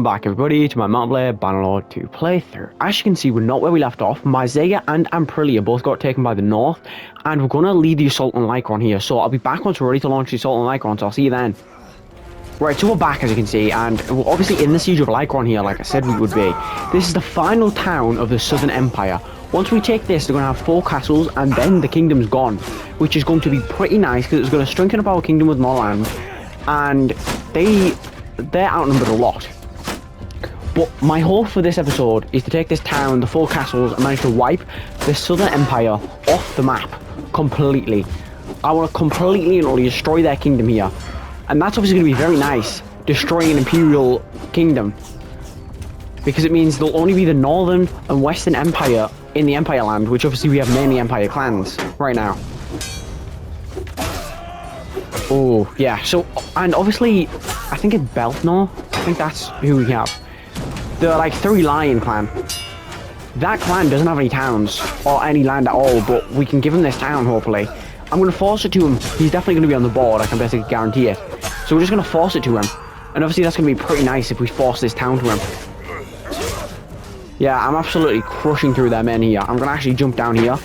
back everybody to my multiplayer Bannerlord 2 playthrough. As you can see, we're not where we left off. Myzaya and Aprilia both got taken by the north, and we're going to lead the assault on Lycron here, so I'll be back once we're ready to launch the assault on Lycron, so I'll see you then. Right, so we're back as you can see, and we're obviously in the siege of Lycron here, like I said we would be. This is the final town of the Southern Empire. Once we take this, they're going to have 4 castles, and then the kingdom's gone, which is going to be pretty nice, because it's going to strengthen up our kingdom with more land, and they're outnumbered a lot. But my hope for this episode is to take this town, the 4 castles, and manage to wipe the Southern Empire off the map completely. I want to completely and utterly destroy their kingdom here. And that's obviously going to be very nice, destroying an imperial kingdom. Because it means there'll only be the Northern and Western Empire in the Empire land, which obviously we have mainly Empire clans right now. Oh, yeah, so, and obviously, I think it's Beltnor. I think that's who we have. The, like, 3 Lion clan. That clan doesn't have any towns, or any land at all, but we can give him this town, hopefully. I'm going to force it to him. He's definitely going to be on the board, I can basically guarantee it. So we're just going to force it to him. And obviously that's going to be pretty nice if we force this town to him. Yeah, I'm absolutely crushing through their men here. I'm going to actually jump down here.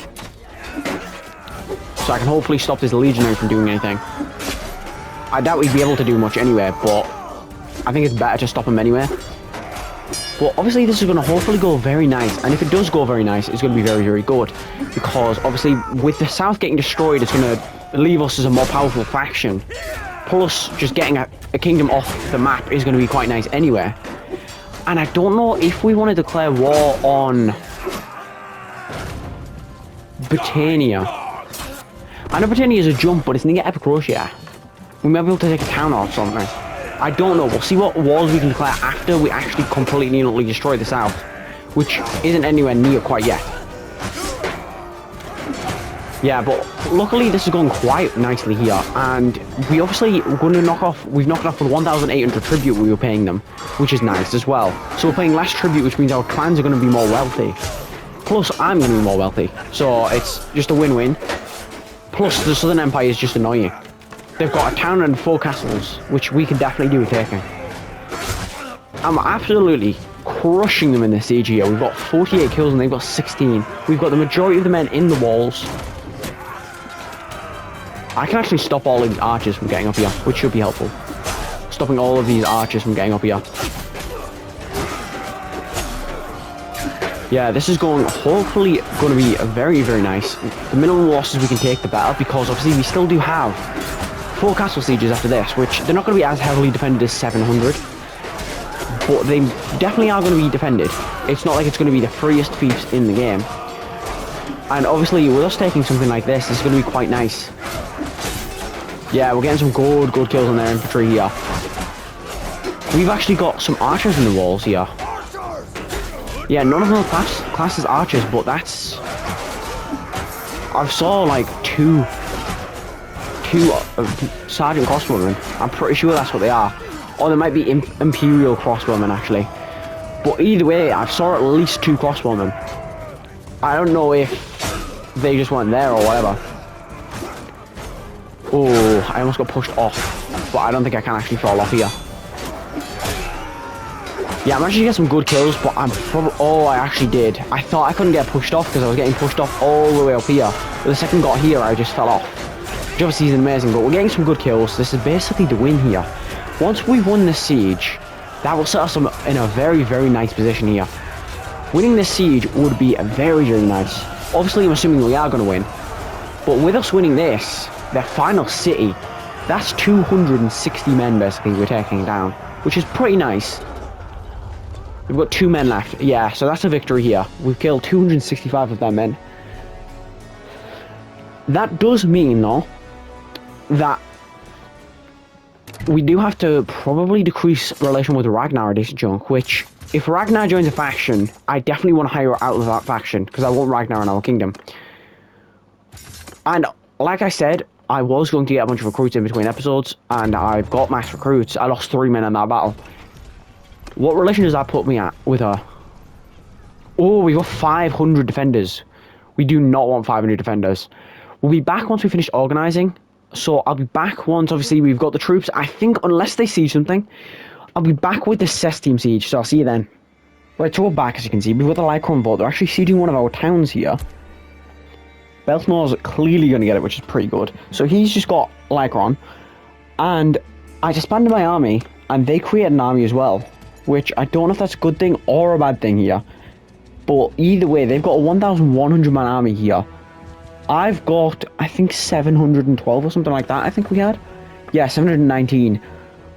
So I can hopefully stop this legionary from doing anything. I doubt we'd be able to do much anyway, but I think it's better to stop him anyway. But obviously this is going to hopefully go very nice, and if it does go very nice, it's going to be very, very good. Because obviously with the south getting destroyed, it's going to leave us as a more powerful faction. Plus, just getting a kingdom off the map is going to be quite nice anyway. And I don't know if we want to declare war on Britannia. I know Britannia is a jump, but it's near Epic Russia. We might be able to take a town or something. I don't know. We'll see what wars we can declare after we actually completely and utterly destroy the south, which isn't anywhere near quite yet. Yeah, but luckily this is going quite nicely here, and we obviously we're going to we've knocked off the 1,800 tribute we were paying them, which is nice as well. So we're paying less tribute, which means our clans are going to be more wealthy. Plus, I'm going to be more wealthy, so it's just a win-win. Plus, the Southern Empire is just annoying. They've got a town and 4 castles, which we can definitely do with taking. I'm absolutely crushing them in this siege here. We've got 48 kills and they've got 16. We've got the majority of the men in the walls. I can actually stop all of these archers from getting up here, which should be helpful. Stopping all of these archers from getting up here. Yeah, this is hopefully going to be very, very nice. The minimum losses we can take, the better, because obviously we still do have 4 castle sieges after this, which they're not going to be as heavily defended as 700. But they definitely are going to be defended. It's not like it's going to be the freest fiefs in the game. And obviously, with us taking something like this, it's going to be quite nice. Yeah, we're getting some good kills on their infantry here. We've actually got some archers in the walls here. Yeah, none of them are classed as archers, but that's... I've saw like two sergeant crossbowmen. I'm pretty sure that's what they are. Or they might be imperial crossbowmen actually. But either way, I've saw at least 2 crossbowmen. I don't know if they just weren't there or whatever. Oh, I almost got pushed off, but I don't think I can actually fall off here. Yeah, I managed to get some good kills, but I'm probably... Oh, I actually did. I thought I couldn't get pushed off because I was getting pushed off all the way up here. But the second got here, I just fell off. Which obviously is amazing, but we're getting some good kills. This is basically the win here. Once we've won this siege, that will set us in a very, very nice position here. Winning this siege would be very, very nice. Obviously, I'm assuming we are going to win. But with us winning this, their final city, that's 260 men basically we're taking down, which is pretty nice. We've got 2 men left. Yeah, so that's a victory here. We've killed 265 of their men. That does mean, though, that we do have to probably decrease relation with Ragnar a decent chunk, which, if Ragnar joins a faction, I definitely want to hire out of that faction, because I want Ragnar in our kingdom. And, like I said, I was going to get a bunch of recruits in between episodes, and I've got max recruits. I lost 3 men in that battle. What relation does that put me at with her? Oh, we got 500 defenders. We do not want 500 defenders. We'll be back once we finish organising. So I'll be back once, obviously, we've got the troops. I think, unless they see something, I'll be back with the CES team siege, so I'll see you then. Right, so we're back, as you can see. We've got the Lycron vote. They're actually sieging one of our towns here. Beltmore's clearly going to get it, which is pretty good. So he's just got Lycron. And I disbanded my army, and they created an army as well. Which I don't know if that's a good thing or a bad thing here. But either way, they've got a 1,100 man army here. I've got, I think, 712 or something like that, I think we had. Yeah, 719.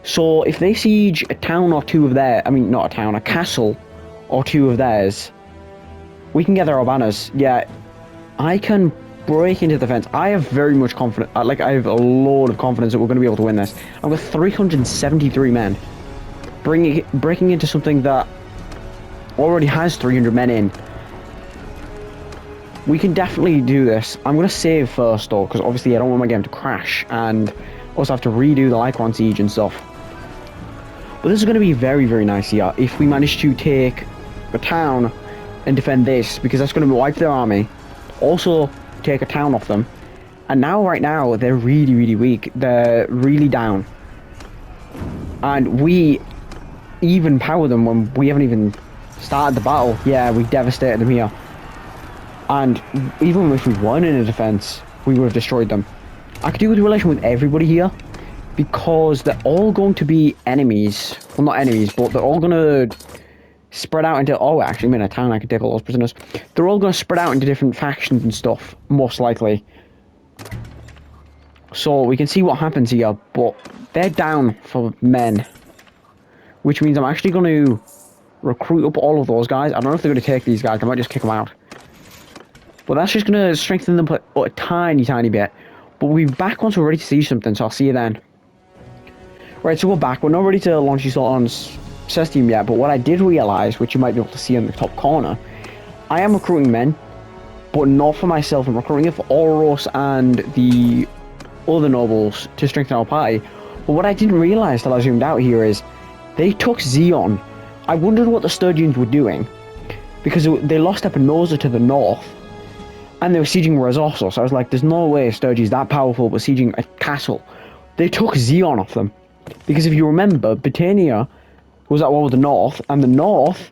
So if they siege a town or two of theirs, I mean, not a town, a castle or two of theirs, we can get their banners. Yeah, I can break into the fence. I have very much confidence, I have a load of confidence that we're going to be able to win this. I've got 373 men. Breaking into something that already has 300 men in. We can definitely do this. I'm going to save first though, because obviously I don't want my game to crash and also have to redo the Lycron siege and stuff. But this is going to be very, very nice here if we manage to take a town and defend this, because that's going to wipe their army. Also take a town off them. And now, right now, they're really, really weak. They're really down. And we even power them when we haven't even started the battle. Yeah, we devastated them here. And even if we won in a defense, we would have destroyed them. I could do with relation with everybody here, because they're all going to be enemies. Well, not enemies, but they're all going to spread out into... Oh, actually, I'm in a town. I could take all those prisoners. They're all going to spread out into different factions and stuff, most likely. So we can see what happens here, but they're down for men. Which means I'm actually going to recruit up all of those guys. I don't know if they're going to take these guys. I might just kick them out. But that's just going to strengthen them a tiny, tiny bit. But we'll be back once we're ready to see something, so I'll see you then. Right, so we're back. We're not ready to launch these on CES team yet, but what I did realise, which you might be able to see in the top corner, I am recruiting men, but not for myself. I'm recruiting it for Oros and the other nobles to strengthen our party. But what I didn't realise till I zoomed out here is they took Xeon. I wondered what the Sturgians were doing, because they lost Epinosa to the north. And they were sieging Resorsos. I was like, there's no way Sturgis that powerful but sieging a castle. They took Xeon off them. Because if you remember, Britannia was at war with the north, and the north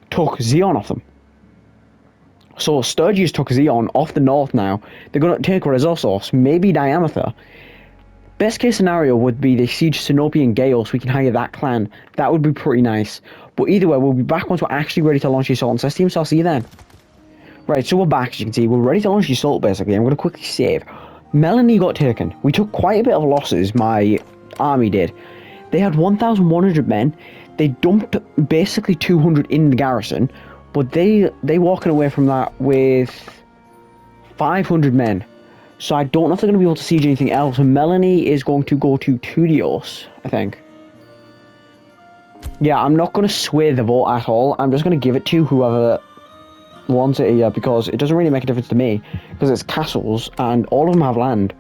took Xeon off them. So Sturgis took Xeon off the north now. They're going to take Resorsos, maybe Diameter. Best case scenario would be they siege Sinope and Gale so we can hire that clan. That would be pretty nice. But either way, we'll be back once we're actually ready to launch the Assault on CES team, so I'll see you then. Right, so we're back, as you can see. We're ready to launch the assault, basically. I'm going to quickly save. Melanie got taken. We took quite a bit of losses, my army did. They had 1,100 men. They dumped basically 200 in the garrison, but they walking away from that with 500 men. So I don't know if they're going to be able to siege anything else. And Melanie is going to go to Tudios, I think. Yeah, I'm not going to sway the vote at all. I'm just going to give it to whoever wants it here, because it doesn't really make a difference to me, because it's castles and all of them have land.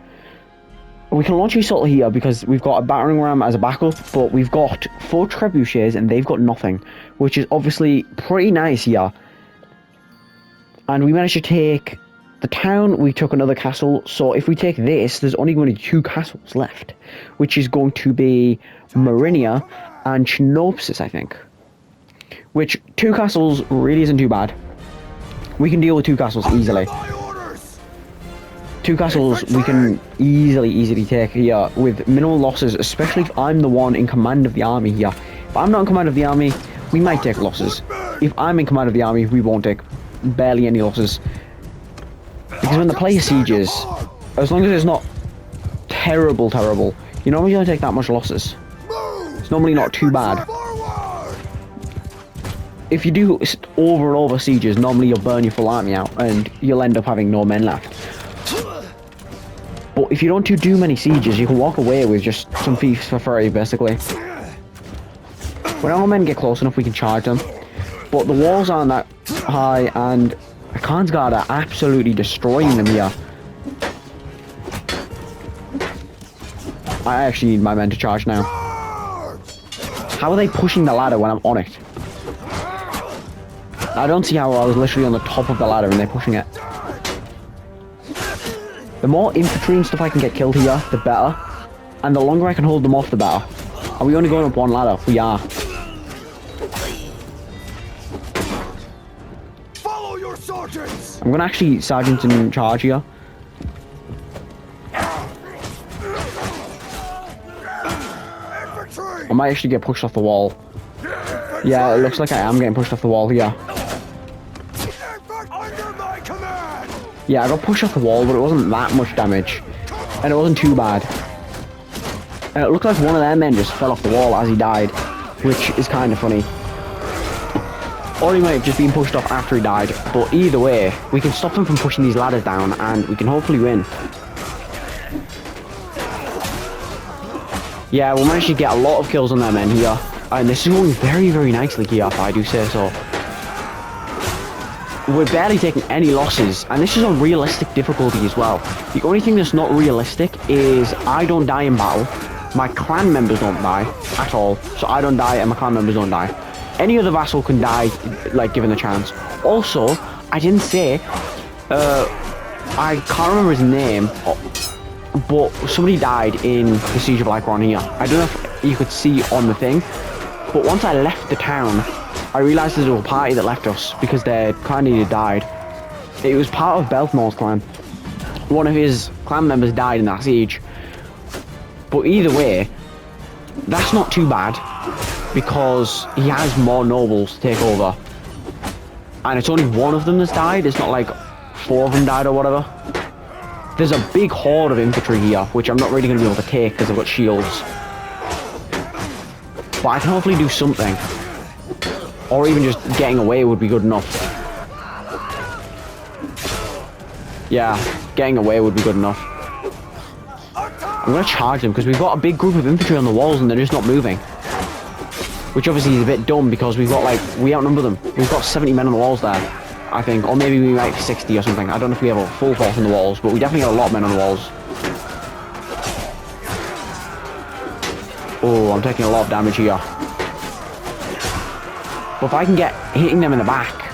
We can launch assault here because we've got a battering ram as a backup, but we've got 4 trebuchets and they've got nothing, which is obviously pretty nice here. And we managed to take the town, we took another castle, so if we take this, there's only going to be 2 castles left, which is going to be Marinia and Chinopsis, I think. Which, 2 castles really isn't too bad. We can deal with 2 castles easily. 2 castles we can easily take here with minimal losses, especially if I'm the one in command of the army here. If I'm not in command of the army, we might take losses. If I'm in command of the army, we won't take barely any losses. Because when the player sieges, as long as it's not terrible, you normally don't take that much losses. It's normally not too bad. If you do over and over sieges, normally you'll burn your full army out and you'll end up having no men left. But if you don't do too many sieges, you can walk away with just some fiefs for free, basically. When our men get close enough, we can charge them. But the walls aren't that high, and the Khan's Guard are absolutely destroying them here. I actually need my men to charge now. How are they pushing the ladder when I'm on it? I don't see how I was literally on the top of the ladder and they're pushing it. The more infantry and stuff I can get killed here, the better. And the longer I can hold them off, the better. Are we only going up one ladder? We are. Follow your sergeants. I'm gonna actually sergeant in charge here. I might actually get pushed off the wall. Yeah, it looks like I am getting pushed off the wall here. Under my command. Yeah, I got pushed off the wall, but it wasn't that much damage. And it wasn't too bad. And it looked like one of their men just fell off the wall as he died, which is kind of funny. Or he might have just been pushed off after he died, but either way, we can stop them from pushing these ladders down, and we can hopefully win. Yeah, we'll manage to get a lot of kills on their men here, and this is going very, very nicely here, if I do say so. We're barely taking any losses, and this is on realistic difficulty as well. The only thing that's not realistic is I don't die in battle, my clan members don't die at all, so I don't die and my clan members don't die. Any other vassal can die, like, given the chance. Also, I didn't say, I can't remember his name, but somebody died in the Siege of Lycron here. I don't know if you could see on the thing, but once I left the town, I realised there was a party that left us because their clan leader died. It was part of Beltmore's clan. One of his clan members died in that siege. But either way, that's not too bad because he has more nobles to take over. And it's only one of them that's died. It's not like 4 of them died or whatever. There's a big horde of infantry here, which I'm not really going to be able to take because I've got shields. But I can hopefully do something. Or even just getting away would be good enough. Yeah, getting away would be good enough. I'm going to charge them because we've got a big group of infantry on the walls and they're just not moving. Which obviously is a bit dumb because we've got like, we outnumber them. We've got 70 men on the walls there, I think. Or maybe we might have 60 or something. I don't know if we have a full force on the walls, but we definitely got a lot of men on the walls. Oh, I'm taking a lot of damage here. But if I can get hitting them in the back,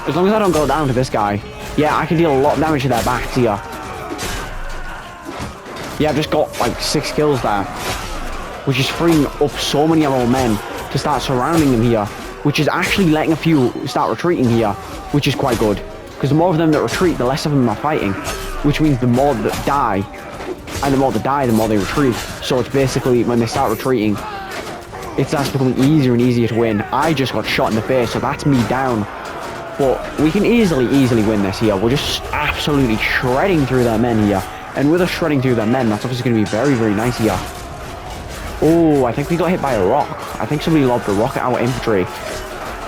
as long as I don't go down to this guy, yeah, I can deal a lot of damage to their backs here. Yeah, I've just got like 6 kills there, which is freeing up so many of our men to start surrounding them here, which is actually letting a few start retreating here, which is quite good. Because the more of them that retreat, the less of them are fighting, which means the more that die, and the more they die, the more they retreat. So it's basically, when they start retreating, it starts becoming easier and easier to win. I just got shot in the face, so that's me down. But we can easily win this here. We're just absolutely shredding through their men here. And with us shredding through their men, that's obviously going to be very, very nice here. Oh, I think we got hit by a rock. I think somebody lobbed a rock at our infantry.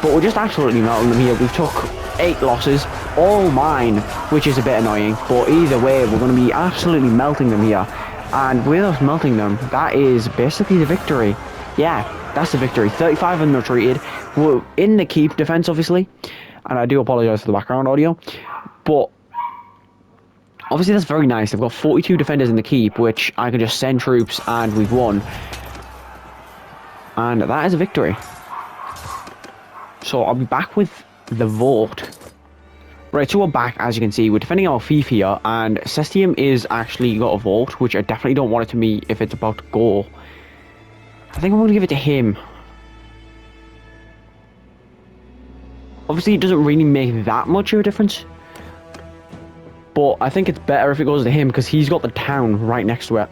But we're just absolutely melting them here. We took 8 losses, all mine, which is a bit annoying. But either way, we're going to be absolutely melting them here. And with us melting them, that is basically the victory. Yeah, that's the victory. 35 of them retreated. We're in the keep defense, obviously. And I do apologize for the background audio. But obviously that's very nice. I've got 42 defenders in the keep, which I can just send troops and we've won. And that is a victory. So I'll be back with the vote. Right, so we're back. As you can see, we're defending our fief here, and Cestium is actually got a vote, which I definitely don't want it to me if it's about to go. I think I'm going to give it to him. Obviously, it doesn't really make that much of a difference. But I think it's better if it goes to him, because he's got the town right next to it.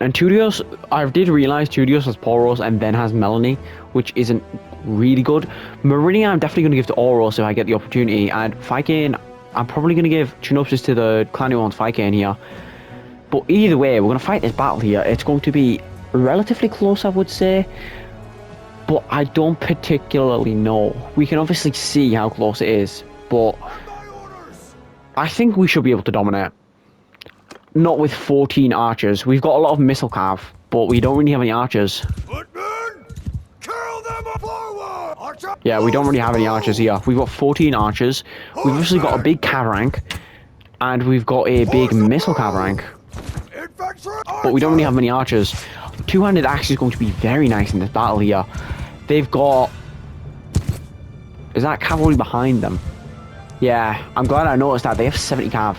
And Tudios, I did realise Tudios has Poros and then has Melanie, which isn't really good. Meridian, I'm definitely going to give to Oros if I get the opportunity. And Phycain, I'm probably going to give Chinopsis to the clan who owns Phycain here. But either way, we're going to fight this battle here. It's going to be relatively close, I would say. But I don't particularly know. We can obviously see how close it is. But I think we should be able to dominate. Not with 14 archers. We've got a lot of missile cav, but we don't really have any archers. Yeah, we don't really have any archers here. We've got 14 archers. We've obviously got a big cav rank. And we've got a big missile cav rank. But we don't really have many archers. Two-handed axe is going to be very nice in this battle here. They've got... Is that cavalry behind them? Yeah, I'm glad I noticed that. They have 70 cav.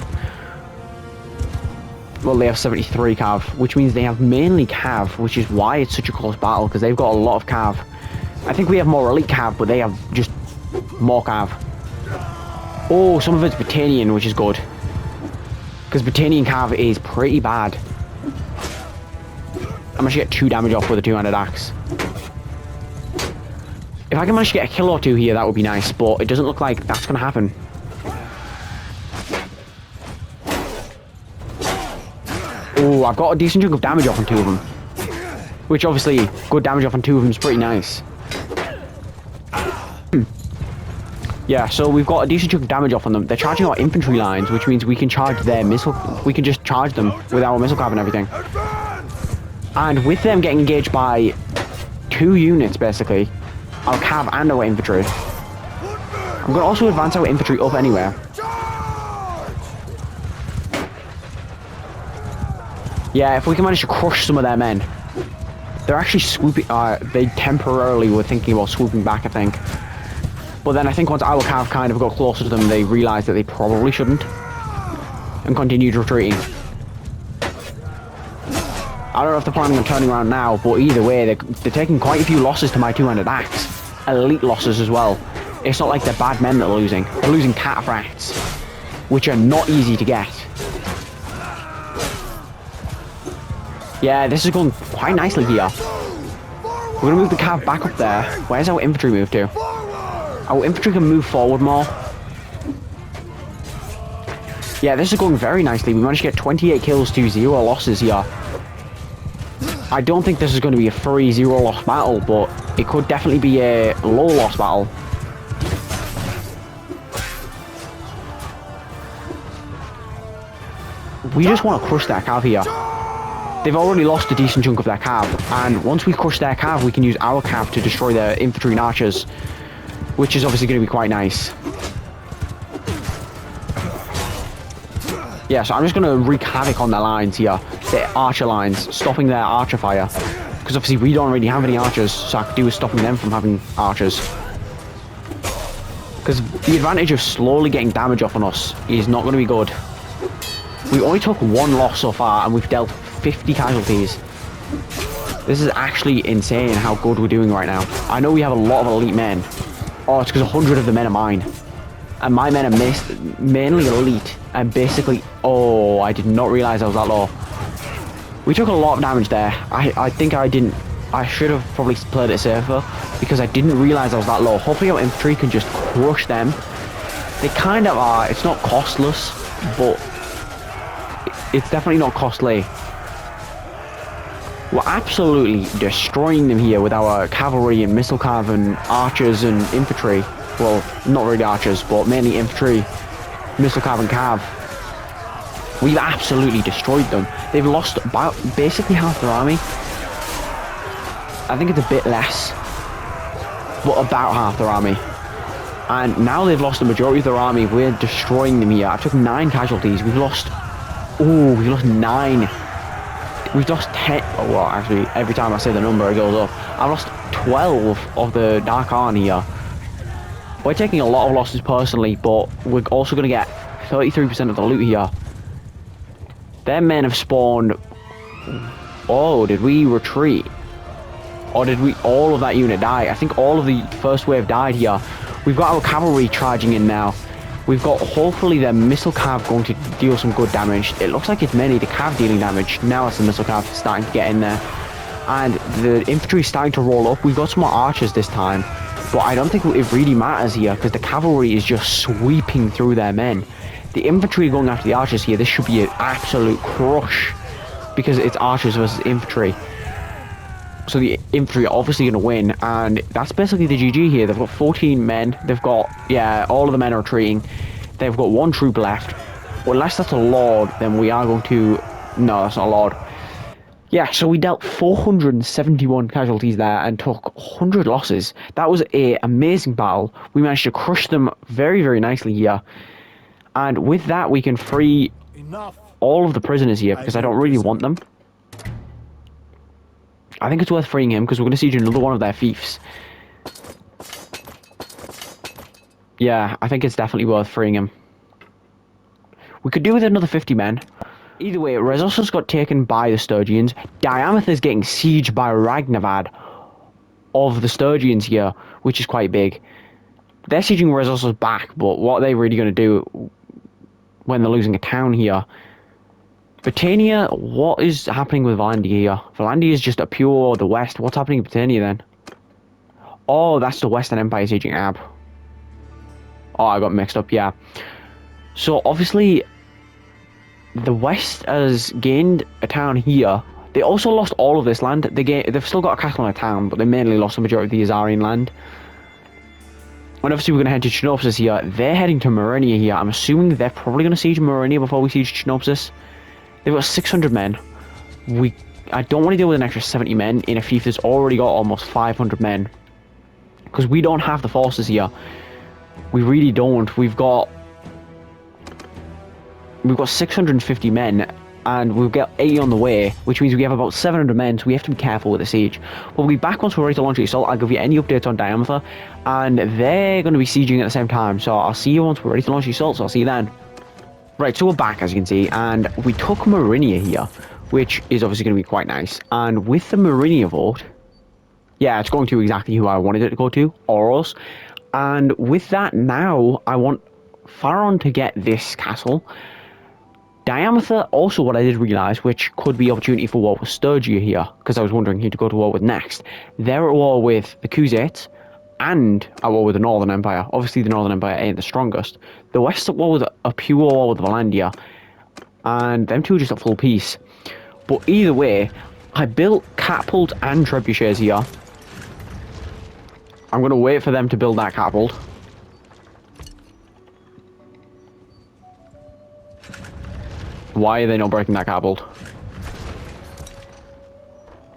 Well, they have 73 cav, which means they have mainly cav, which is why it's such a close battle, because they've got a lot of cav. I think we have more elite cav, but they have just more cav. Oh, some of it's Britannian, which is good. Because Britannian cav is pretty bad. I managed to get 2 damage off with a two-handed axe. If I can manage to get a kill or 2 here, that would be nice, but it doesn't look like that's going to happen. Oh, I've got a decent chunk of damage off on 2 of them. Which, obviously, good damage off on 2 of them is pretty nice. Yeah, so we've got a decent chunk of damage off on them. They're charging our infantry lines, which means we can charge their missile... We can just charge them with our missile cav and everything. And with them getting engaged by 2 units, basically, our cav and our infantry, I'm going to also advance our infantry up anywhere. Yeah, if we can manage to crush some of their men. They're actually swooping... they temporarily were thinking about swooping back, I think. But then I think once our cav kind of got closer to them, they realised that they probably shouldn't. And continued retreating. I don't know if they're planning on turning around now, but either way, they're taking quite a few losses to my two-handed axe. Elite losses as well. It's not like they're bad men that are losing. They're losing cataphracts, which are not easy to get. Yeah, this is going quite nicely here. We're going to move the cav back up there. Where's our infantry move to? Our infantry can move forward more. Yeah, this is going very nicely. We managed to get 28 kills to 0 losses here. I don't think this is going to be a free 0 loss battle, but it could definitely be a low loss battle. We just want to crush their cav here. They've already lost a decent chunk of their cav, and once we crush their cav, we can use our cav to destroy their infantry and archers, which is obviously going to be quite nice. Yeah, so I'm just going to wreak havoc on their lines here, their archer lines, stopping their archer fire, because obviously we don't really have any archers, so I could do with stopping them from having archers. Because the advantage of slowly getting damage off on us is not going to be good. We only took 1 loss so far, and we've dealt 50 casualties. This is actually insane how good we're doing right now. I know we have a lot of elite men. Oh, it's because 100 of the men are mine. And my men are mainly elite. And basically... Oh, I did not realise I was that low. We took a lot of damage there. I think I didn't... I should have probably played it safer, because I didn't realise I was that low. Hopefully our infantry can just crush them. They kind of are. It's not costless, but... It's definitely not costly. We're absolutely destroying them here with our cavalry and missile cav and archers and infantry. Well, not really archers, but mainly infantry, missile cav and cav. We've absolutely destroyed them. They've lost about basically half their army. I think it's a bit less, but about half their army. And now they've lost the majority of their army. We're destroying them here. I took 9 casualties. We've lost... Oh, we lost 9. We've lost 10. Oh, well, actually, every time I say the number, it goes up. I've lost 12 of the Dark Arn here. We're taking a lot of losses personally, but we're also going to get 33% of the loot here. Their men have spawned... Oh, did we retreat? Or did we... All of that unit die? I think all of the first wave died here. We've got our cavalry charging in now. We've got, hopefully, their missile cav going to deal some good damage. It looks like it's mainly the cav dealing damage. Now it's the missile cav starting to get in there. And the infantry is starting to roll up. We've got some more archers this time. But I don't think it really matters here, because the cavalry is just sweeping through their men. The infantry going after the archers here, this should be an absolute crush, because it's archers versus infantry. So the infantry are obviously going to win, and that's basically the GG here. They've got 14 men. They've got, yeah, all of the men are retreating. They've got 1 troop left. Well, unless that's a lord, then we are going to... No, that's not a lord. Yeah, so we dealt 471 casualties there and took 100 losses. That was an amazing battle. We managed to crush them very, very nicely here. And with that, we can free all of the prisoners here, because I don't really want them. I think it's worth freeing him, because we're going to siege another one of their fiefs. Yeah, I think it's definitely worth freeing him. We could do with another 50 men. Either way, Resources got taken by the Sturgians. Diameter is getting sieged by Ragnavad of the Sturgians here, which is quite big. They're sieging Resources back, but what are they really going to do when they're losing a town here? Britannia, what is happening with Valandia here? Valandia is just a pure the west. What's happening in Britannia then? Oh, that's the Western Empire sieging Ab. Oh, I got mixed up, yeah. So, obviously, the West has gained a town here. They also lost all of this land. They've still got a castle and a town, but they mainly lost the majority of the Azarian land. And obviously, we're going to head to Chenopsis here. They're heading to Marinia here. I'm assuming they're probably going to siege Marinia before we siege Chenopsis. They've got 600 men. I don't want to deal with an extra 70 men in a fief that's already got almost 500 men. Because we don't have the forces here. We really don't. We've got 650 men, and we've got 80 on the way, which means we have about 700 men, so we have to be careful with the siege. We'll be back once we're ready to launch the assault. I'll give you any updates on Diameter, and they're going to be sieging at the same time, so I'll see you once we're ready to launch the assault, so I'll see you then. Right, so we're back, as you can see, and we took Marinia here, which is obviously going to be quite nice. And with the Marinia vote, yeah, it's going to exactly who I wanted it to go to, Oros. And with that, now I want Pharaon to get this castle. Diameter, also what I did realise, which could be opportunity for war with Sturgia here, because I was wondering who to go to war with next. They're at war with the Khuzait, and at war with the Northern Empire. Obviously, the Northern Empire ain't the strongest. The West at war with a pure war with Valandia, and them two are just at full peace. But either way, I built catapult and trebuchets here. I'm going to wait for them to build that catapult. Why are they not breaking that catapult?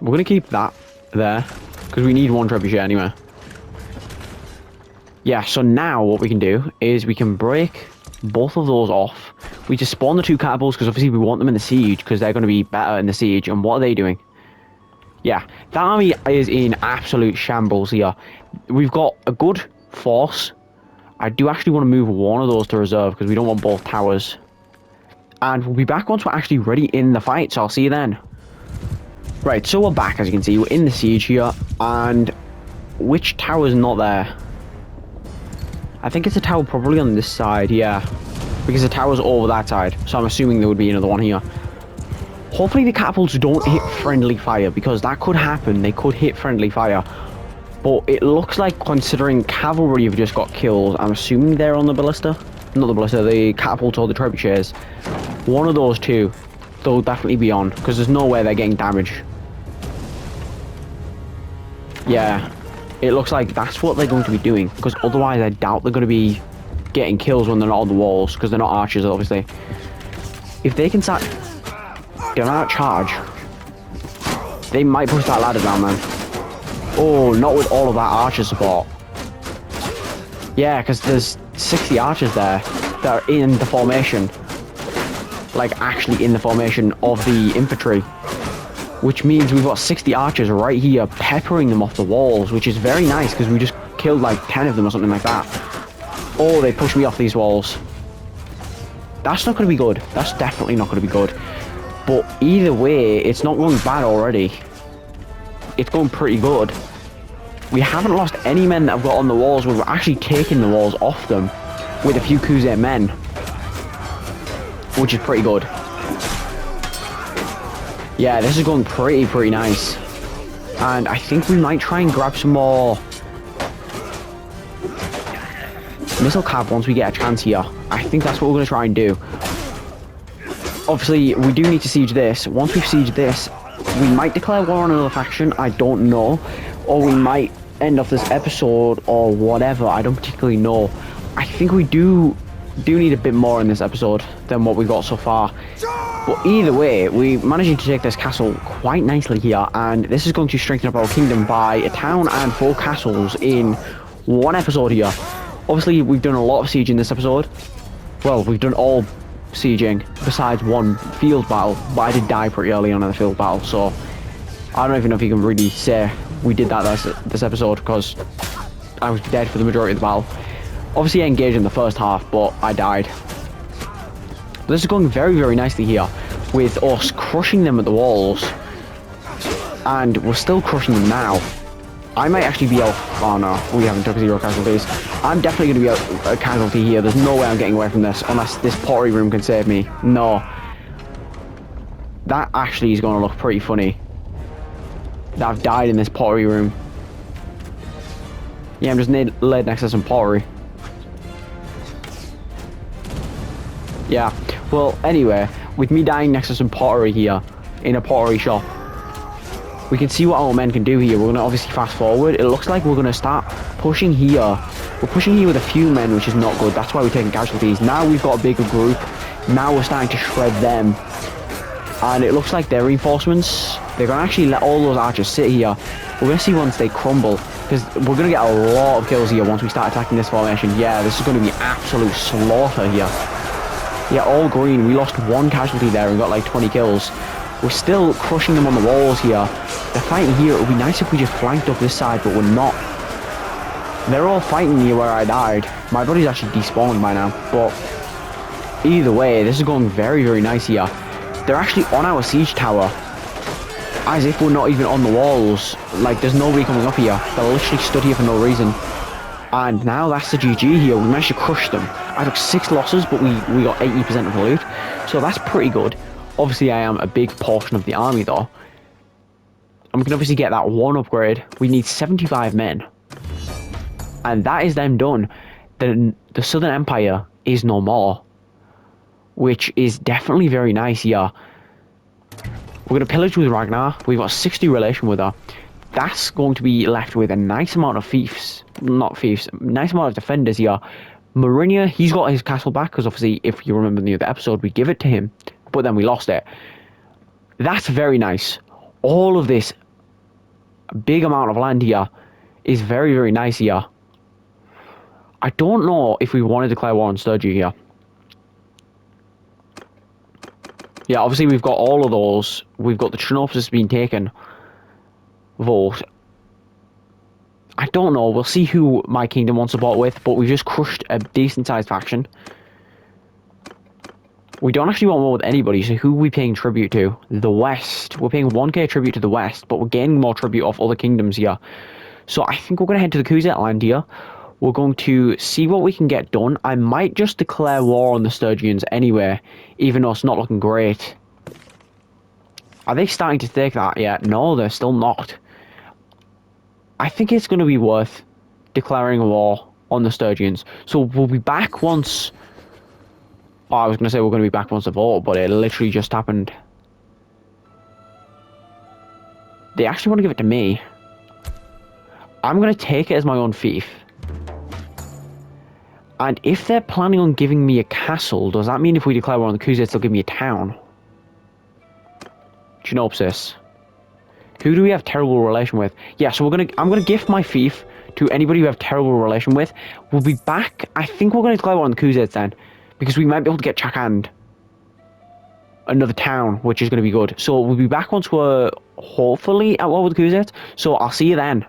We're going to keep that there, because we need one trebuchet anyway. Yeah, so now what we can do is we can break both of those off. We just spawn the two catapults, because obviously we want them in the siege, because they're going to be better in the siege. And what are they doing? Yeah, that army is in absolute shambles here. We've got a good force. I do actually want to move one of those to reserve, because we don't want both towers. And we'll be back once we're actually ready in the fight, so I'll see you then. Right, so we're back, as you can see. We're in the siege here, and which tower's not there? I think it's a tower probably on this side, yeah. Because the tower's over that side, so I'm assuming there would be another one here. Hopefully the catapults don't hit friendly fire, because that could happen. They could hit friendly fire. But it looks like, considering cavalry have just got killed, I'm assuming they're on the ballista. Not the ballista, the catapult or the trebuchets. One of those two, they'll definitely be on, because there's no way they're getting damage. Yeah, it looks like that's what they're going to be doing, because otherwise I doubt they're going to be getting kills when they're not on the walls, because they're not archers, obviously. If they can start getting out charge, they might push that ladder down, man. Oh, not with all of that archer support. Yeah, because there's 60 archers there that are in the formation. Like, actually in the formation of the infantry. Which means we've got 60 archers right here peppering them off the walls, which is very nice, because we just killed like 10 of them or something like that. Oh, they pushed me off these walls. That's not going to be good. That's definitely not going to be good. But either way, it's not going bad already. It's going pretty good. We haven't lost any men that have got on the walls. We're actually taking the walls off them with a few Khuzait men, which is pretty good. Yeah, this is going pretty nice. And I think we might try and grab some more missile cav once we get a chance here. I think that's what we're going to try and do. Obviously, we do need to siege this. Once we've sieged this, we might declare war on another faction, I don't know. Or we might end off this episode or whatever, I don't particularly know. I think we do need a bit more in this episode than what we've got so far. But either way, we're managing to take this castle quite nicely here, and this is going to strengthen up our kingdom by a town and 4 castles in one episode here. Obviously, we've done a lot of siege in this episode. Well, we've done all sieging besides one field battle, but I did die pretty early on in the field battle, so I don't even know if you can really say we did that this episode, because I was dead for the majority of the battle. Obviously I engaged in the first half, but I died. But this is going very nicely here. with us crushing them at the walls. And we're still crushing them now. I might actually be out. Oh no, we haven't took 0 casualties. I'm definitely going to be a casualty here. There's no way I'm getting away from this unless this pottery room can save me. No. That actually is going to look pretty funny. That I've died in this pottery room. Yeah, I'm just laid next to some pottery. Yeah, well, anyway, with me dying next to some pottery here, in a pottery shop, we can see what our men can do here. We're going to obviously fast forward. It looks like we're going to start pushing here. We're pushing here with a few men, which is not good. That's why we're taking casualties. Now we've got a bigger group. Now we're starting to shred them. And it looks like their reinforcements, they're going to actually let all those archers sit here. We're going to see once they crumble, because we're going to get a lot of kills here once we start attacking this formation. Yeah, this is going to be absolute slaughter here. Yeah, all green. We lost 1 casualty there and got like 20 kills. We're still crushing them on the walls here. They're fighting here. It would be nice if we just flanked up this side, but we're not. They're all fighting near where I died. My body's actually despawned by now, but either way, this is going very, very nice here. They're actually on our siege tower, as if we're not even on the walls. Like, there's nobody coming up here. They're literally stood here for no reason. And now that's the GG here. We managed to crush them. I took 6 losses, but we got 80% of the loot. So that's pretty good. Obviously, I am a big portion of the army, though. And we can obviously get that 1 upgrade. We need 75 men. And that is them done. The Southern Empire is no more, which is definitely very nice here. We're going to pillage with Ragnar. We've got 60 relation with her. That's going to be left with a nice amount of fiefs. Not fiefs. Nice amount of defenders here. Marinia, he's got his castle back, because obviously, if you remember in the other episode, we give it to him, but then we lost it. That's very nice. All of this big amount of land here is very, very nice here. I don't know if we want to declare war on Sturgy here. Yeah, obviously we've got all of those. We've got the Trinopsis being taken. Vote. I don't know. We'll see who my kingdom wants support with, but we've just crushed a decent-sized faction. We don't actually want war with anybody, so who are we paying tribute to? The West. We're paying 1k tribute to the West, but we're gaining more tribute off other kingdoms here. So I think we're going to head to the Khuzait land here. We're going to see what we can get done. I might just declare war on the Sturgians anyway, even though it's not looking great. Are they starting to take that yet? No, they're still not. I think it's going to be worth declaring a war on the Sturgians. So we'll be back once... Oh, I was going to say we're going to be back once the vote, but it literally just happened. They actually want to give it to me. I'm going to take it as my own fief. And if they're planning on giving me a castle, does that mean if we declare war on the Khuzait, they'll give me a town? Genopsis. Who do we have terrible relation with? Yeah, so I'm gonna gift my fief to anybody we have terrible relation with. We'll be back. I think we're gonna declare war on the Khuzait then, because we might be able to get Chakand, another town, which is gonna be good. So we'll be back once we're hopefully at war with the Khuzait. So I'll see you then.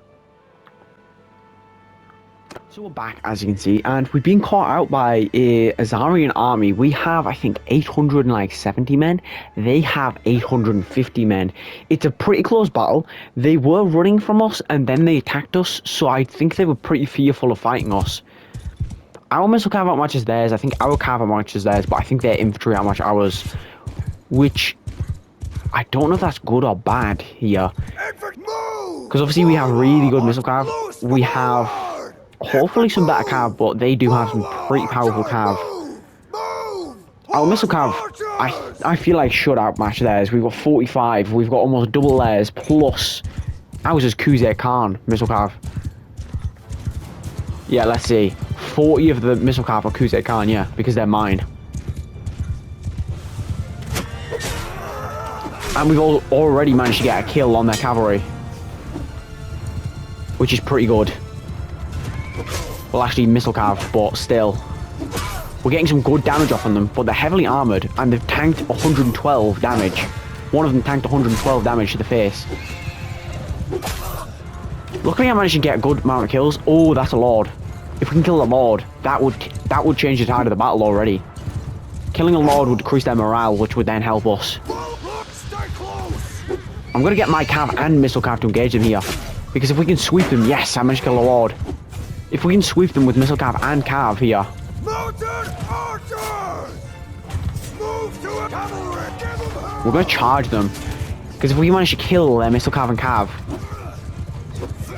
So we're back, as you can see, and we've been caught out by a Azarian army. We have, I think, 870 men. They have 850 men. It's a pretty close battle. They were running from us, and then they attacked us, so I think they were pretty fearful of fighting us. Our missile cav outmatches theirs. I think our cav outmatches theirs, but I think their infantry outmatch ours, which I don't know if that's good or bad here. Because obviously we have really good missile cav. We have... hopefully some better cav, but they do have some pretty powerful cav. Our missile cav, I feel like should outmatch theirs. We've got 45, we've got almost double theirs, plus ours is Khuzait Khan missile cav. Yeah, let's see. 40 of the missile cav are Khuzait Khan, yeah, because they're mine. And we've already managed to get a kill on their cavalry, which is pretty good. Well, actually, missile cav, but still. We're getting some good damage off on them, but they're heavily armoured, and they've tanked 112 damage. One of them tanked 112 damage to the face. Luckily, I managed to get a good amount of kills. Oh, that's a lord. If we can kill the lord, that would change the tide of the battle already. killing a lord would decrease their morale, which would then help us. Look, stay close. I'm gonna get my cav and missile cav to engage them here. Because if we can sweep them, yes, I managed to kill a lord. If we can sweep them with missile cav and cav here. Mounted archers! Move to a cavalry! Give them hell! We're gonna charge them. Because if we manage to kill their missile cav and cav,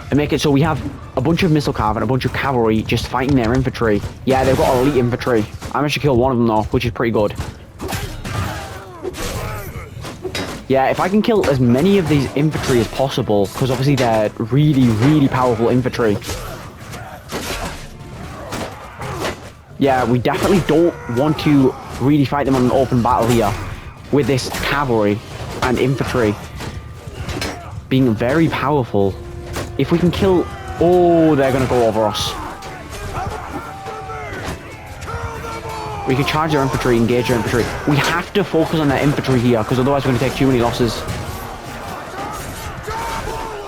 and make it so we have a bunch of missile cav and a bunch of cavalry just fighting their infantry. Yeah, they've got elite infantry. I managed to kill one of them though, which is pretty good. Yeah, if I can kill as many of these infantry as possible, because obviously they're really, really powerful infantry. Yeah, we definitely don't want to really fight them on an open battle here with this cavalry and infantry being very powerful. If we can kill... Oh, they're going to go over us. We can charge their infantry, engage their infantry. We have to focus on their infantry here, because otherwise we're going to take too many losses.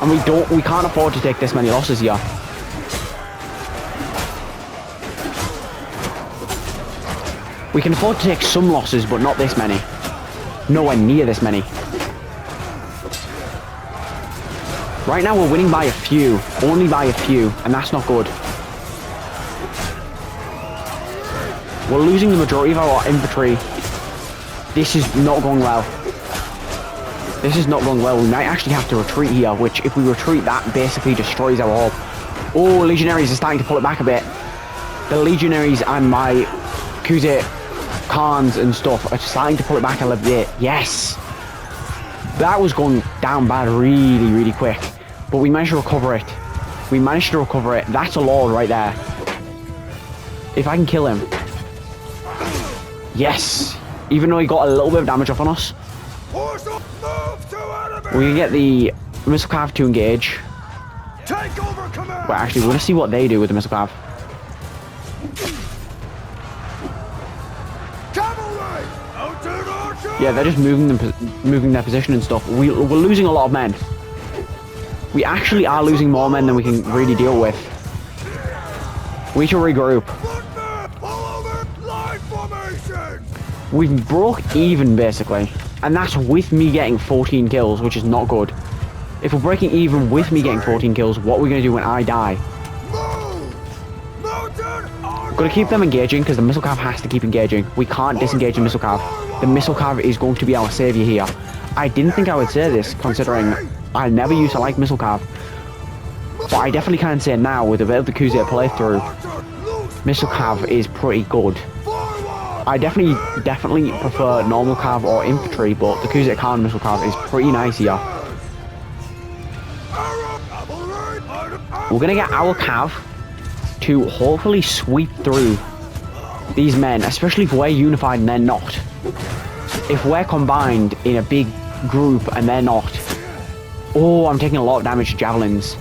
And we can't afford to take this many losses here. We can afford to take some losses, but not this many. Nowhere near this many. Right now we're winning by a few, only by a few, and that's not good. We're losing the majority of our infantry. This is not going well. This is not going well. We might actually have to retreat here, which if we retreat, that basically destroys our hub. Oh, legionaries are starting to pull it back a bit. The legionaries and my Khuzait Khans and stuff are starting to pull it back a little bit. Yes! That was going down bad really, really quick. But we managed to recover it. We managed to recover it. That's a lord right there. If I can kill him. Yes! Even though he got a little bit of damage off on us. We can get the missile cav to engage. Take over command. But actually, we're going to see what they do with the missile cav. Cavalry! Mounted archers! Yeah, they're just moving their position and stuff. We're losing a lot of men. We actually are losing more men than we can really deal with. We need to regroup. We've broke even, basically. And that's with me getting 14 kills, which is not good. If we're breaking even with me getting 14 kills, what are we going to do when I die? We're going to keep them engaging, because the missile cav has to keep engaging. We can't disengage the missile cav. The missile cav is going to be our savior here. I didn't think I would say this, considering I never used to like missile cav. But I definitely can say now, with a bit of the Khuzait playthrough, missile cav is pretty good. I definitely prefer normal cav or infantry, but the Khuzait Khan missile cav is pretty nice here. We're gonna get our cav to hopefully sweep through these men, especially if we're unified and they're not. If we're combined in a big group and they're not. Oh, I'm taking a lot of damage to javelins.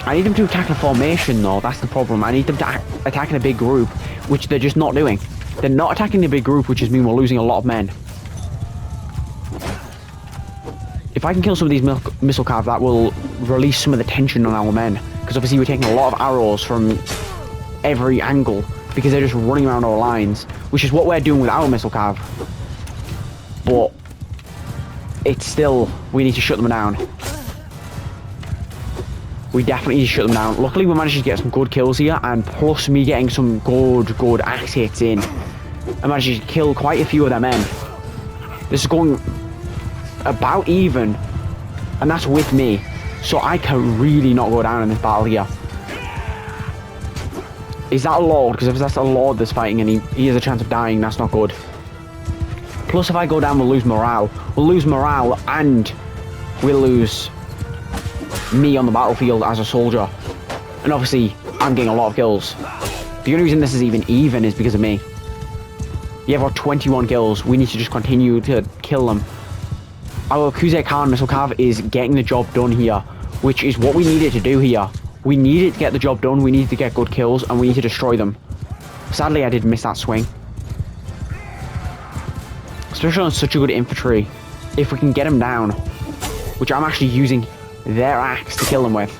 I need them to attack in a formation though, that's the problem. I need them to attack in a big group, which they're just not doing. They're not attacking the big group, which is mean we're losing a lot of men. If I can kill some of these missile cav, that will release some of the tension on our men. Because obviously we're taking a lot of arrows from every angle, because they're just running around our lines, which is what we're doing with our missile cav. But it's still, we need to shut them down. We definitely need to shut them down. Luckily, we managed to get some good kills here, and plus me getting some good axe hits in, I managed to kill quite a few of their men. This is going about even, and that's with me. So I can really not go down in this battle here. Is that a lord? Because if that's a lord that's fighting and he has a chance of dying, that's not good. Plus, if I go down, we'll lose morale. We'll lose morale, and we'll lose me on the battlefield as a soldier. And obviously, I'm getting a lot of kills. The only reason this is even is because of me. You have our 21 kills. We need to just continue to kill them. Our Khuzait Khan missile cav is getting the job done here, which is what we needed to do here. We needed to get the job done, we needed to get good kills, and we need to destroy them. Sadly, I did miss that swing. Especially on such a good infantry. If we can get them down, which I'm actually using their axe to kill them with.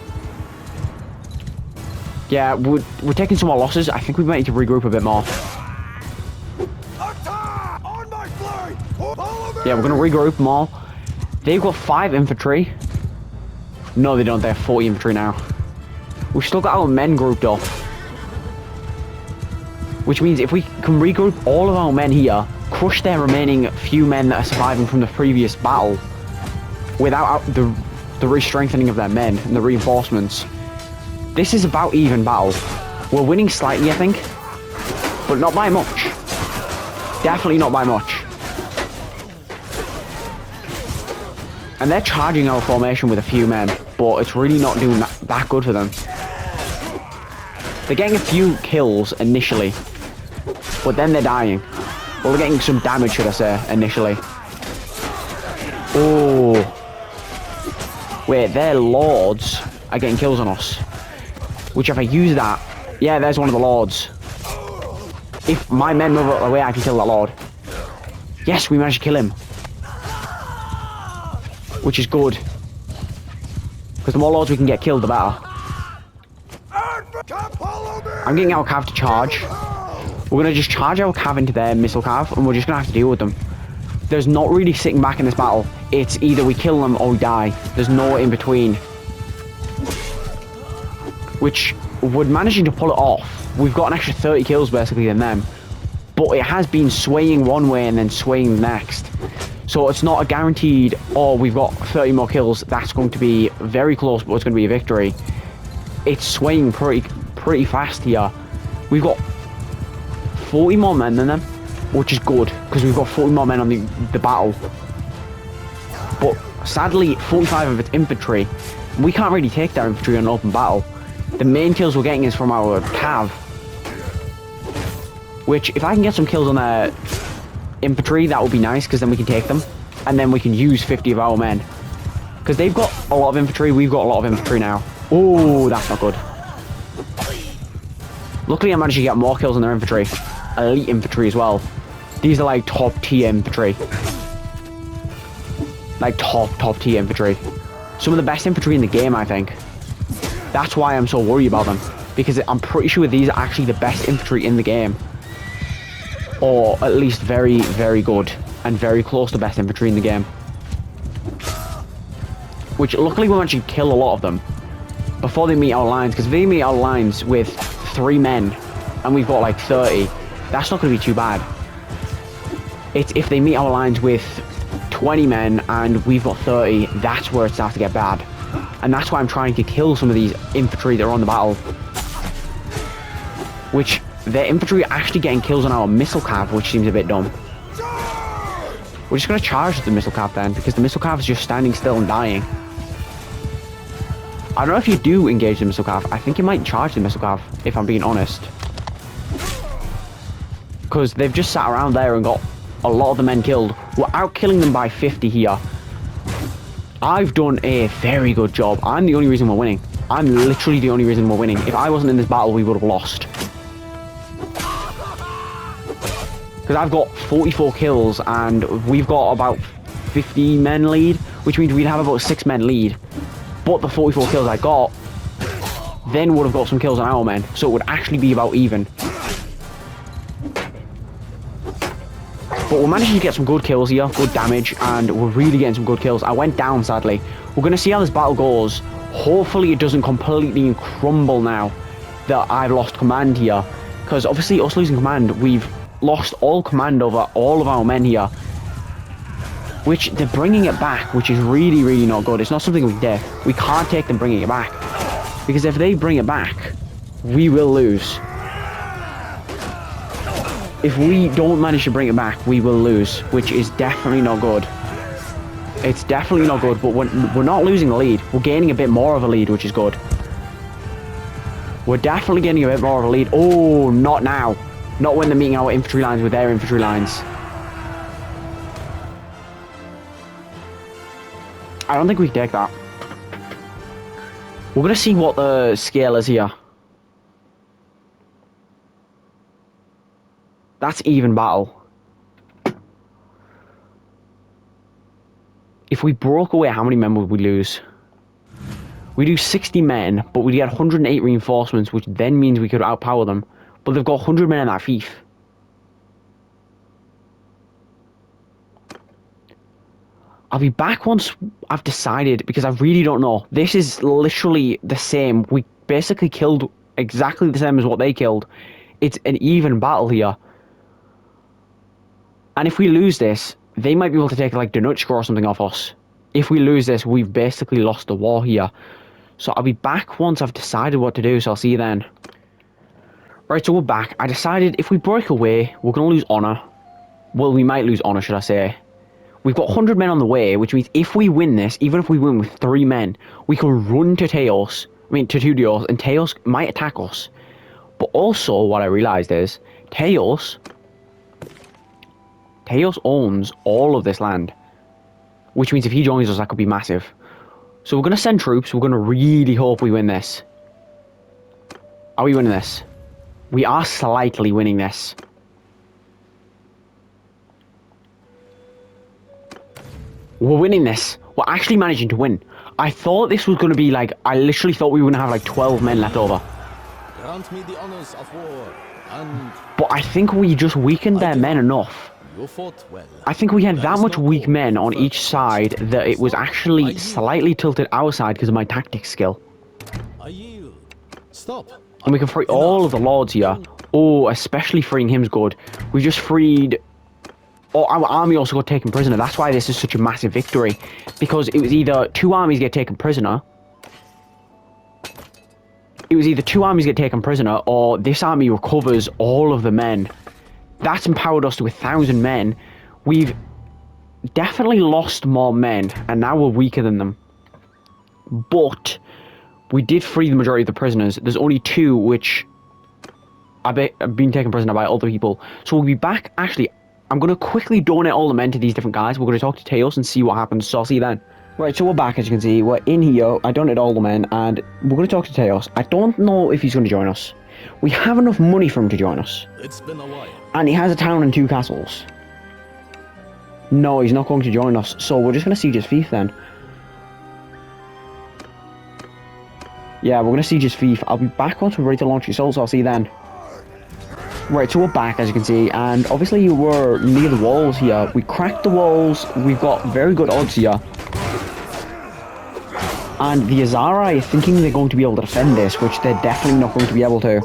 Yeah, we're taking some more losses. I think we might need to regroup a bit more. Attack! On my flank! Follow me! Yeah, we're gonna regroup more. They've got 5 infantry. No, they don't. They have 40 infantry now. We've still got our men grouped up. Which means if we can regroup all of our men here, crush their remaining few men that are surviving from the previous battle, without the re-strengthening of their men and the reinforcements, this is about even battle. We're winning slightly, I think, but not by much. Definitely not by much. And they're charging our formation with a few men, but it's really not doing that good for them. They're getting a few kills initially, but then they're dying. Well, they're getting some damage, should I say, initially. Oh. Wait, their lords are getting kills on us. Which if I use that... Yeah, there's one of the lords. If my men move out of the way, I can kill that lord. Yes, we managed to kill him. Which is good. Because the more lords we can get killed, the better. I'm getting our cav to charge. We're going to just charge our cav into their missile cav, and we're just going to have to deal with them. There's not really sitting back in this battle. It's either we kill them or we die. There's no in between. Which, we're managing to pull it off. We've got an extra 30 kills basically than them. But it has been swaying one way and then swaying the next. So it's not a guaranteed, oh, we've got 30 more kills. That's going to be very close, but it's going to be a victory. It's swaying pretty fast here. We've got 40 more men than them, which is good, because we've got 40 more men on the battle. But sadly, 45 of it's infantry. We can't really take their infantry in an open battle. The main kills we're getting is from our cav. Which, if I can get some kills on their infantry, that would be nice, because then we can take them. And then we can use 50 of our men. Because they've got a lot of infantry, we've got a lot of infantry now. Oh, that's not good. Luckily, I managed to get more kills on their infantry. Elite infantry as well. These are like top tier infantry. Like top tier infantry. Some of the best infantry in the game, I think. That's why I'm so worried about them. Because I'm pretty sure these are actually the best infantry in the game. Or at least very, very good. And very close to best infantry in the game. Which luckily we managed to kill a lot of them before they meet our lines. Because if they meet our lines with 3 men and we've got like 30, that's not going to be too bad. It's if they meet our lines with 20 men and we've got 30, that's where it starts to get bad. And that's why I'm trying to kill some of these infantry that are on the battle. Which, their infantry are actually getting kills on our missile cav, which seems a bit dumb. We're just going to charge the missile cav then, because the missile cav is just standing still and dying. I don't know if you do engage the missile cav. I think you might charge the missile cav, if I'm being honest. Because they've just sat around there and got a lot of the men killed. We're out killing them by 50 here. I've done a very good job. I'm the only reason we're winning. I'm literally the only reason we're winning. If I wasn't in this battle, we would have lost. Because I've got 44 kills and we've got about 50 men lead, which means we'd have about 6 men lead. But the 44 kills I got then would have got some kills on our men, so it would actually be about even. But we're managing to get some good kills here, good damage, and we're really getting some good kills. I went down, sadly. We're going to see how this battle goes. Hopefully it doesn't completely crumble now that I've lost command here. Because obviously us losing command, we've lost all command over all of our men here. Which they're bringing it back, which is really, really not good. It's not something we can take. We can't take them bringing it back. Because if they bring it back, we will lose. If we don't manage to bring it back, we will lose, which is definitely not good. It's definitely not good, but we're not losing the lead. We're gaining a bit more of a lead, which is good. We're definitely getting a bit more of a lead. Oh, not now. Not when they're meeting our infantry lines with their infantry lines. I don't think we can take that. We're going to see what the scale is here. That's even battle. If we broke away, how many men would we lose? We do 60 men, but we get 108 reinforcements, which then means we could outpower them. But they've got 100 men in that fief. I'll be back once I've decided, because I really don't know. This is literally the same. We basically killed exactly the same as what they killed. It's an even battle here. And if we lose this, they might be able to take like Donutska or something off us. If we lose this, we've basically lost the war here. So I'll be back once I've decided what to do, so I'll see you then. Right, so we're back. I decided if we break away, we're going to lose honour. Well, we might lose honour, should I say. We've got 100 men on the way, which means if we win this, even if we win with 3 men, we can run to Teos, to Tudios, and Teos might attack us. But also, what I realised is, Teos owns all of this land. Which means if he joins us, that could be massive. So we're going to send troops. We're going to really hope we win this. Are we winning this? We are slightly winning this. We're winning this. We're actually managing to win. I thought this was going to be like... I literally thought we were going to have like 12 men left over. Grant me the honors of war, and... But I think we just weakened their men enough. You fought well. I think we had that much weak men on each side that it was actually slightly tilted our side because of my tactics skill. I yield. Stop. And we can free all of the lords here. Oh, especially freeing him's good. We just freed... Oh, our army also got taken prisoner. That's why this is such a massive victory. Because it was either 2 armies get taken prisoner. It was either 2 armies get taken prisoner, or this army recovers all of the men. That's empowered us to 1,000 men. We've definitely lost more men, and now we're weaker than them. But we did free the majority of the prisoners. There's only 2 which have been taken prisoner by other people. So we'll be back. Actually, I'm going to quickly donate all the men to these different guys. We're going to talk to Teos and see what happens. So I'll see you then. Right, so we're back, as you can see. We're in here. I donated all the men, and we're going to talk to Teos. I don't know if he's going to join us. We have enough money for him to join us. It's been a while. And he has a town and 2 castles. No, he's not going to join us. So we're just going to siege his fief then. Yeah, we're going to siege his fief. I'll be back once we're ready to launch assault, so I'll see you then. Right, so we're back, as you can see, and obviously we're near the walls here. We cracked the walls. We've got very good odds here. And the Azari are thinking they're going to be able to defend this, which they're definitely not going to be able to.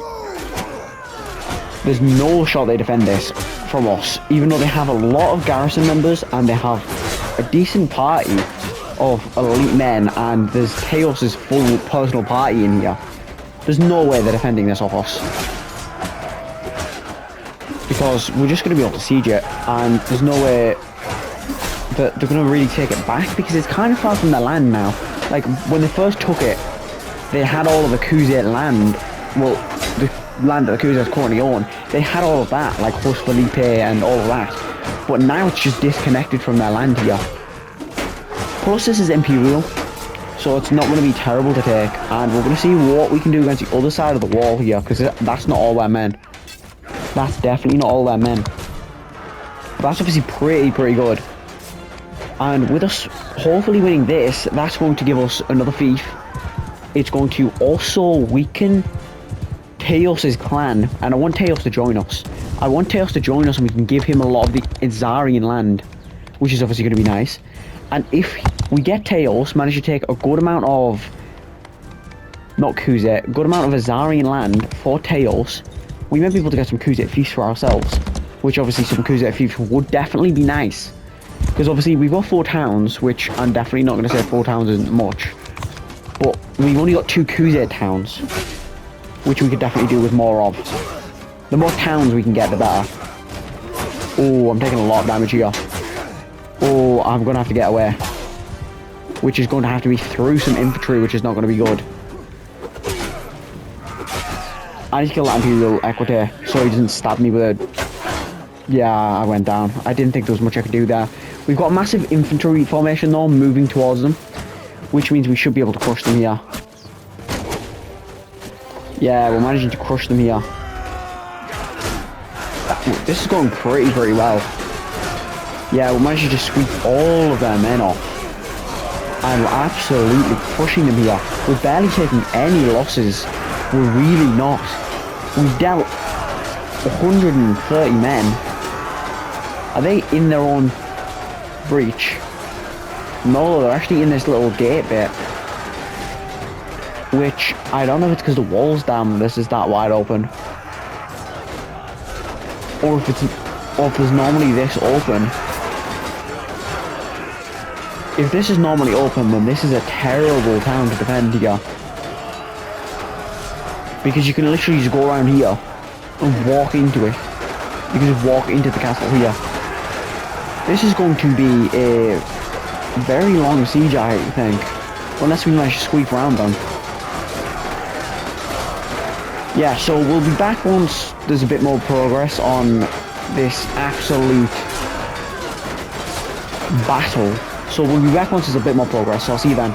There's no shot they defend this from us, even though they have a lot of garrison members and they have a decent party of elite men, and there's Teos' full personal party in here. There's no way they're defending this off us. Because we're just going to be able to siege it, and there's no way that they're going to really take it back, because it's kind of far from their land now. Like, when they first took it, they had all of the Khuzait land, well, the land that the Khuzait currently own, they had all of that, like Hus Felipe and all of that. But now it's just disconnected from their land here. Plus, this is Imperial, so it's not going to be terrible to take, and we're going to see what we can do against the other side of the wall here, because that's not all their men. That's definitely not all their men. But that's obviously pretty good. And with us hopefully winning this, that's going to give us another fief. It's going to also weaken Teos' clan, and I want Teos to join us. I want Teos to join us and we can give him a lot of the Azarian land, which is obviously going to be nice. And if we get Teos, manage to take a good amount of, not Khuzait, a good amount of Azarian land for Teos, we may be able to get some Khuzait fiefs for ourselves, which obviously some Khuzait fiefs would definitely be nice. Because obviously we've got 4 towns, which I'm definitely not going to say 4 towns isn't much. But we've only got 2 Khuzait towns, which we could definitely do with more of. The more towns we can get, the better. Oh, I'm taking a lot of damage here. Oh, I'm going to have to get away. Which is going to have to be through some infantry, which is not going to be good. I need to kill that Imperial Equite so he doesn't stab me with a... Yeah, I went down. I didn't think there was much I could do there. We've got a massive infantry formation though, moving towards them, which means we should be able to crush them here. Yeah, we're managing to crush them here. This is going pretty well. Yeah, we're managing to sweep all of their men off. and we're absolutely crushing them here. We're barely taking any losses. We're really not. We dealt 130 men. Are they in their own breach? No, they're actually in this little gate bit. Which, I don't know if it's because the walls down this is that wide open. Or if there's normally this open. If this is normally open, then this is a terrible town to defend here. Because you can literally just go around here and walk into it. You can just walk into the castle here. This is going to be a very long siege, I think. Unless we manage to squeak around them. Yeah, so we'll be back once there's a bit more progress on this absolute battle. So we'll be back once there's a bit more progress, so I'll see you then.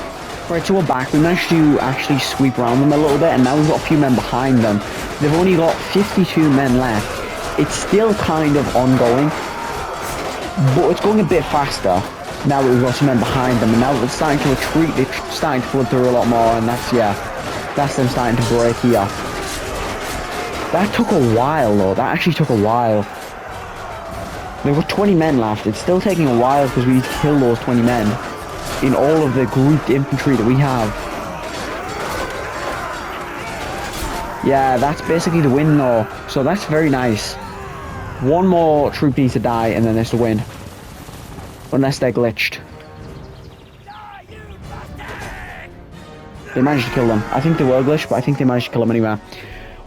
Right, so we're back. We managed to actually sweep around them a little bit, and now we've got a few men behind them. They've only got 52 men left. It's still kind of ongoing, but it's going a bit faster now that we've got some men behind them, and now that they're starting to retreat, they're starting to flood through a lot more, and that's them starting to break here. That took a while though, that actually took a while. There were 20 men left. It's still taking a while because we need to kill those 20 men in all of the grouped infantry that we have. Yeah, that's basically the win though, so that's very nice. One more troop needs to die and then there's the win. Unless they're glitched. They managed to kill them. I think they were glitched, but I think they managed to kill them anyway.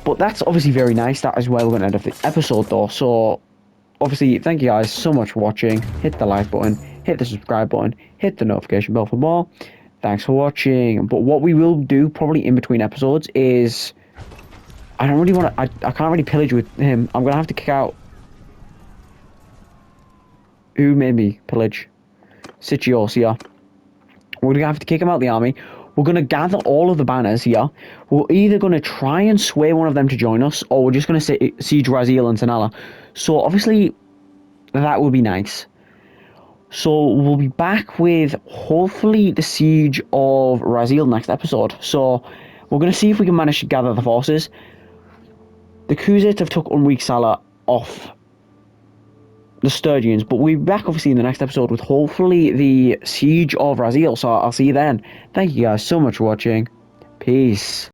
But that's obviously very nice. That is where we're going to end up the episode though. So obviously, thank you guys so much for watching. Hit the like button, hit the subscribe button, hit the notification bell for more. Thanks for watching. But what we will do probably in between episodes is, I don't really want to, I can't really pillage with him. I'm going to have to kick out, who made me pillage? Sitios here. We're going to have to kick him out of the army. We're going to gather all of the banners here. We're either going to try and sway one of them to join us, or we're just going to siege Raziel and Sanala. So obviously, that would be nice. So we'll be back with hopefully the siege of Raziel next episode. So we're going to see if we can manage to gather the forces. The Khuzait have took unweak Salah off the Sturgians, but we'll be back obviously in the next episode with hopefully the siege of Raziel. So I'll see you then. Thank you guys so much for watching. Peace.